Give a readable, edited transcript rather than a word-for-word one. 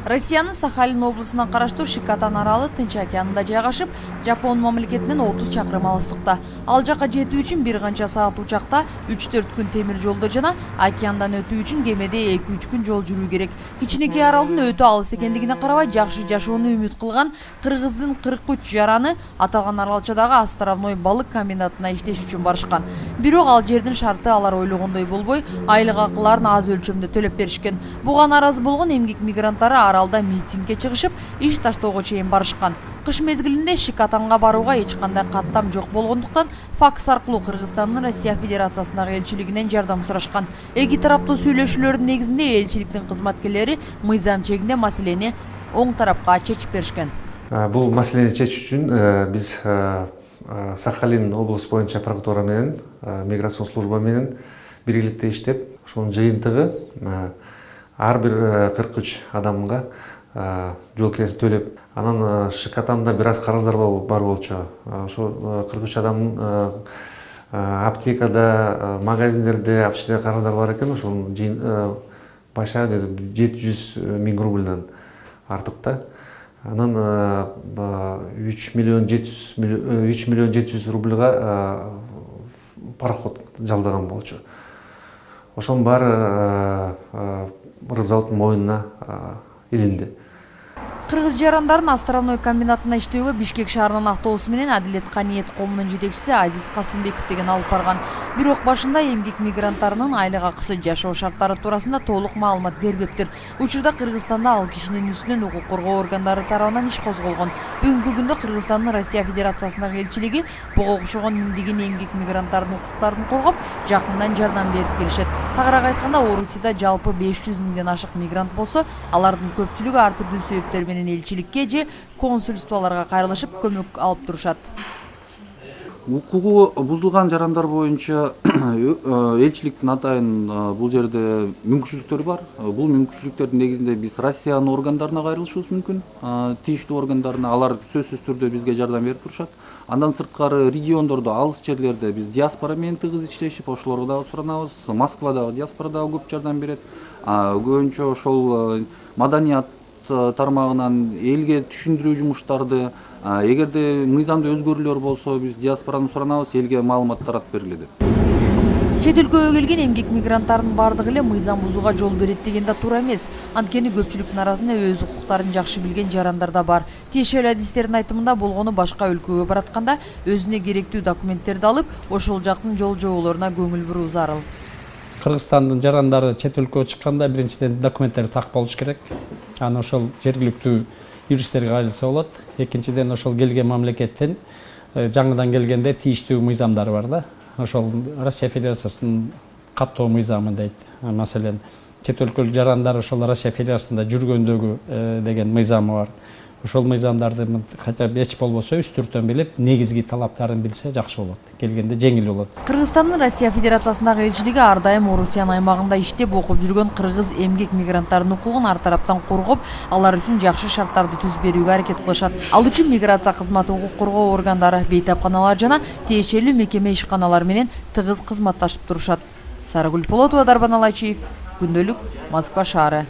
Россиянын Сахалин облусунан караштуу Шикотан аралы Тынч океанында жайгашып, Жапон мамлекетинен 30 чакырым алыстыкта. Ал жака жетүү үчүн бир канча саат учакта, 3-4 күн темир жолдо жана океандан өтүү үчүн кемеде 2-3 күн жол жүрүү керек. Кичинекей аралдын өтө алыс экендигине карабай жакшы жашоону үмүт кылган кыргыздын 43 жараны аталган аралчадагы островной балык комбинатына иштеш үчүн барышкан. Бирок ал жердин шарты алар ойлогондой болбой, айлык акыларын аз өлчөмдө төлөп беришкен. Буга наразы болгон эмгек мигранттары аралда митингге чыгышып, иш таштоого чейин барышкан. Кыш мезгилинде Шикотанга барууга эч кандай каттам жок болгондуктан факс аркылуу Кыргызстандын Россия Федерациясындагы элчилигинен жардам сурашкан. Эки тараптуу сүйлөшүүлөрдүн негизинде элчиликтин кызматкерлери мыйзам чегинде маселени оң тарапка чечип беришкен. Бул маселени чечүү үчүн биз Сахалин облус боюнча прокуратура менен миграцион служба менен биргеликте иштеп, ошонун жыйынтыгы ар бир 43 адамга жол киресин төлөп, анан Шикотанда бир аз карыздар бар болчу. Ошо 43 адамдын аптекада, магазиндерде, общежитиеде карыздар бар экен. Ошонун баша 700 миң рубльдан артык да. Анан 3 миллион 700 рубльга пароход жалдаган болчу. Ошонун баары рыбзаводдун мойнуна илинди. Кыргыз жарандарын островной комбинатына иштөөгө Бишкек шаарынын автобусу менен Адилет Каниет комунун жетекчиси Азиз Касымбеков деген алып барган. Бирок башында эмгек мигранттарынын айлык акысы, жашоо шарттары туурасында толук маалымат бербептир. Учурда Кыргызстанда ал кишинин үстүнөн укук коргоо органдары тарабынан иш козголгон. Бүгүнкү күндө Кыргызстандын Россия Федерациясындагы элчилиги буга окшогон миңдеген эмгек мигранттардын укуктарын коргоп, жакындан жардам берип келишет. Тагыраак айтканда, Орусияда жалпы 500 миңден ашык мигрант болсо, алардын көпчүлүгү ар түрдүү себептер менен элчиликке же консульстволорго кайрылышып көмөк алып турушат. Укугу бузулган жарандар боюнча элчиликтин атайын бул жерде мүмкүнчүлүктөр бар. Бул мүмкүнчүлүктөрдүн негизинде биз Россиянын органдарына кайрылышыбыз мүмкүн. Тийиштүү органдарына, алар сөзсүз түрдө бизге жардам берип турушат. Андан сырткары региондордо, алыс жерлерде биз диаспора менен тыгыз иштешип, ошолорго дагы суранабыз. Москвадагы диаспора дагы көп жардам берет. Көбүнчө ошол маданият тармагынан элге түшүндүрүү жумуштарды, эгерде мыйзамда өзгөрүүлөр болсо, биз диаспораны суранабыз, элге маалымат таратып берилет. Чет өлкөгө келген эмгек мигранттардын бардыгы эле мыйзам бузууга жол берет деген да туура эмес. Анткени көпчүлүктүн арасында өз укуктарын жакшы билген жарандар да бар. Тиешелүү адистердин айтымында болгону башка өлкөгө баратканда өзүнө керектүү документтерди алып, ошол жактын жол жоболоруна көңүл буруу зарыл. Кыргызстандын жарандары чет өлкөгө чыкканда биринчиден документтери так болуш керек. Аны ошол жергиликтүү юристтерге кайрылса болот. Экинчиден ошол келген мамлекеттин жаңыдан келгенде тийиштүү мыйзамдары бар да. Ошол Россия Федерациясынын каттоо мыйзамы дейт. Маселен, чет өлкөлүк жарандар ошол Россия Федерациясында жүргөндөгү деген мыйзамы бар. Ошол мыйзамдарды хотя бы эч болбосо үстүртөн билип, негизги талаптарын билсе жакшы болот. Келгенде жеңил болот. Кыргызстандын Россия Федерациясындагы элчилиги ар дайым Орусиянын аймагында иштеп окуп жүргөн кыргыз эмгек мигранттарынын укугун ар тараптан коргоп, алар үчүн жакшы шарттарды түзүп берүүгө аракет кылышат. Ал үчүн миграция кызматы, укук коргоо органдары, бейтапканалар жана тиешелүү мекеме ишканалары менен тыгыз кызматташып турушат. Сарыгүл Полотова, Дарбан Алайчиев, Күндөлүк, Москва шаары.